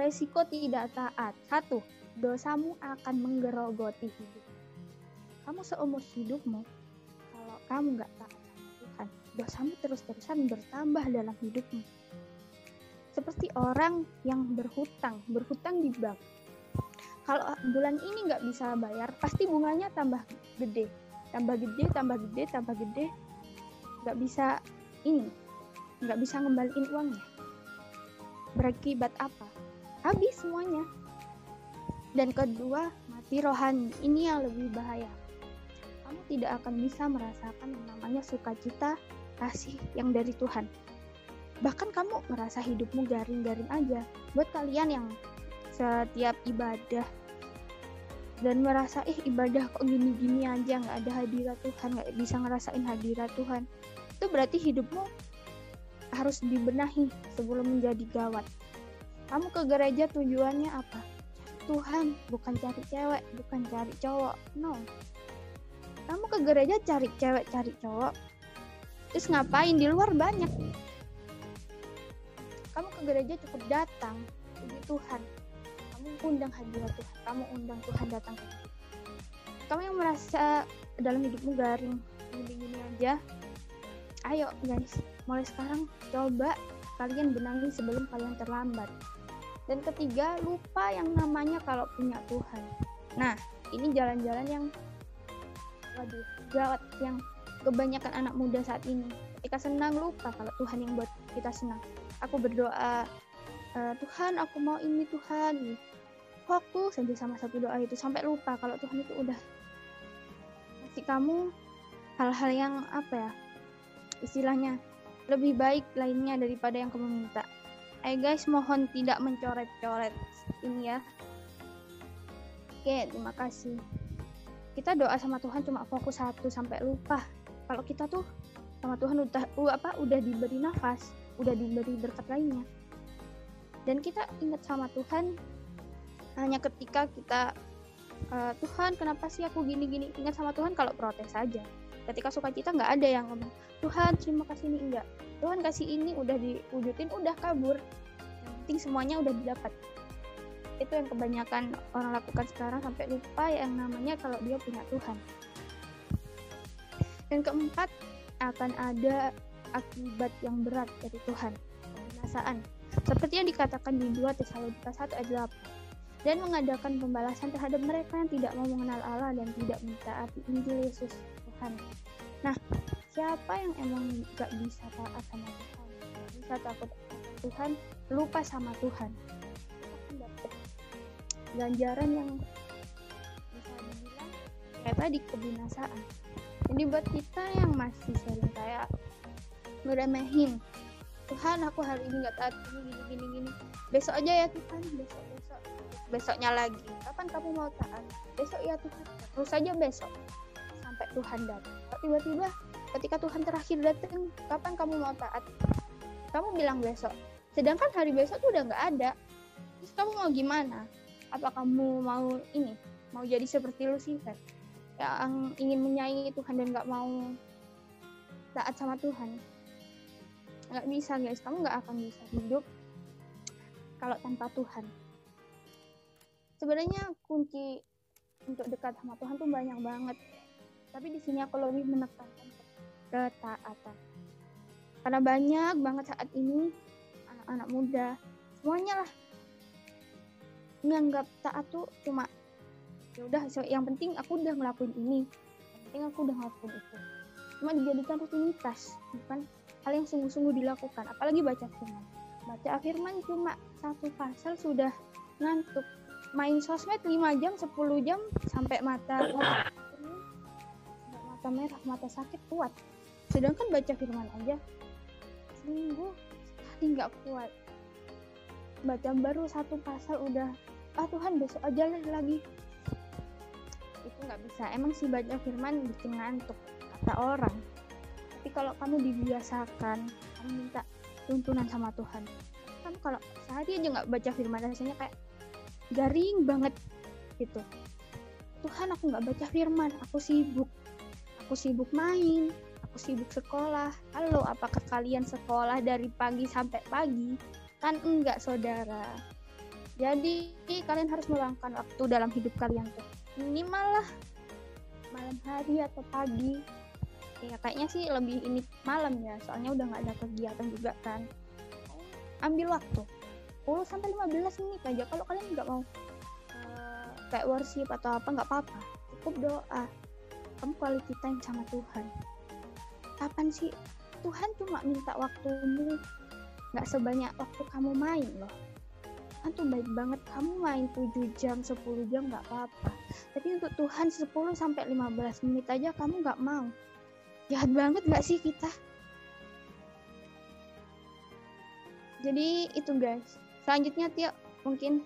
resiko tidak taat. 1. Dosamu akan menggerogoti hidup. Kamu seumur hidupmu, kalau kamu nggak taat sama Tuhan, dosamu terus-terusan bertambah dalam hidupmu. Seperti orang yang berhutang di bank. Kalau bulan ini nggak bisa bayar, pasti bunganya tambah gede. Nggak bisa ngembaliin uangnya. Berakibat apa? Habis semuanya. Dan kedua, mati rohani. Ini yang lebih bahaya. Kamu tidak akan bisa merasakan yang namanya sukacita, kasih yang dari Tuhan. Bahkan kamu merasa hidupmu garing-garing aja. Buat kalian yang setiap ibadah dan merasa ibadah kok gini-gini aja, nggak ada hadirat Tuhan, nggak bisa ngerasain hadirat Tuhan, itu berarti hidupmu harus dibenahi sebelum menjadi gawat. Kamu ke gereja tujuannya apa? Tuhan, bukan cari cewek, bukan cari cowok. No. Kamu ke gereja cari cewek, cari cowok. Terus ngapain? Di luar banyak. Kamu ke gereja cukup datang, puji Tuhan. Kamu undang hadirat Tuhan, kamu undang Tuhan datang ke hidup. Kamu yang merasa dalam hidupmu garing, gini-gini aja, ayo guys, mulai sekarang coba kalian benahi sebelum kalian terlambat. Dan ketiga, lupa yang namanya kalau punya Tuhan. Nah, ini jalan-jalan yang gawat, yang kebanyakan anak muda saat ini. Ketika senang lupa kalau Tuhan yang buat kita senang. Aku berdoa, Tuhan aku mau ini Tuhan. Fokus saja sama satu doa itu sampai lupa kalau Tuhan itu udah kasih kamu hal-hal yang istilahnya lebih baik lainnya daripada yang kamu minta. Guys, mohon tidak mencoret-coret ini ya. Oke, terima kasih. Kita doa sama Tuhan cuma fokus satu sampai lupa kalau kita tuh sama Tuhan udah diberi nafas, udah diberi berkat lainnya. Dan kita ingat sama Tuhan hanya ketika kita Tuhan kenapa sih aku gini-gini. Ingat sama Tuhan kalau protes saja. Ketika sukacita nggak ada yang ngomong Tuhan terima kasih ini, enggak. Tuhan kasih ini udah diwujudin, udah kabur. Yang penting semuanya udah didapat. Itu yang kebanyakan orang lakukan sekarang sampai lupa yang namanya kalau dia punya Tuhan. Dan keempat, akan ada akibat yang berat dari Tuhan, kebinasaan. Seperti yang dikatakan di 2 Tesalonika 1 ayat 8. Dan mengadakan pembalasan terhadap mereka yang tidak mau mengenal Allah dan tidak mentaati Injil Yesus Tuhan. Nah, siapa yang emang gak bisa taat sama Tuhan, gak bisa takut sama Tuhan, lupa sama Tuhan, kita akan dapat ganjaran yang bisa dibilang kayak tadi, kebinasaan. Jadi buat kita yang masih sering kayak ngeremehin, Tuhan aku hari ini gak taat gini, besok aja ya Tuhan, besoknya lagi, kapan kamu mau taat, besok ya Tuhan, terus aja besok sampai Tuhan datang. Tiba-tiba ketika Tuhan terakhir datang, kapan kamu mau taat, kamu bilang besok, sedangkan hari besok tuh udah gak ada. Terus kamu mau gimana? Apa kamu mau jadi seperti Lucifer yang ingin menyaingi Tuhan dan gak mau taat sama Tuhan? Gak bisa guys, kamu gak akan bisa hidup kalau tanpa Tuhan. Sebenarnya kunci untuk dekat sama Tuhan tuh banyak banget, tapi di sini aku lebih menekankan ketaatan. Karena banyak banget saat ini anak-anak muda semuanya lah menganggap taat tuh cuma ya udah, yang penting aku udah ngelakuin ini, yang penting aku udah ngelakuin itu. Cuma dijadikan rutinitas, bukan hal yang sungguh-sungguh dilakukan. Apalagi baca firman cuma 1 pasal sudah ngantuk. Main sosmed 5 jam, 10 jam sampai mata merah, mata sakit kuat. Sedangkan baca firman aja seminggu sekali nggak kuat. Baca baru 1 pasal udah Tuhan besok aja lagi. Itu nggak bisa. Emang sih baca firman bikin ngantuk kata orang. Tapi kalau kamu dibiasakan, kamu minta tuntunan sama Tuhan. Kamu kalau sehari aja nggak baca firman, rasanya kayak garing banget gitu. Tuhan aku nggak baca firman, aku sibuk main, aku sibuk sekolah. Halo, apakah kalian sekolah dari pagi sampai pagi? Kan enggak saudara. Jadi kalian harus meluangkan waktu dalam hidup kalian tuh. Minimal lah malam hari atau pagi. Ya kayaknya sih lebih ini malam ya, soalnya udah nggak ada kegiatan juga kan. Ambil waktu 10-15 menit aja. Kalau kalian nggak mau kayak worship atau apa, nggak apa-apa, cukup doa. Kamu quality time sama Tuhan. Kapan sih Tuhan cuma minta waktumu nggak sebanyak waktu kamu main loh. Kan tuh baik banget kamu main 7 jam 10 jam nggak apa-apa, tapi untuk Tuhan 10-15 menit aja kamu nggak mau. Jahat banget nggak sih kita? Jadi itu guys. Selanjutnya Tio mungkin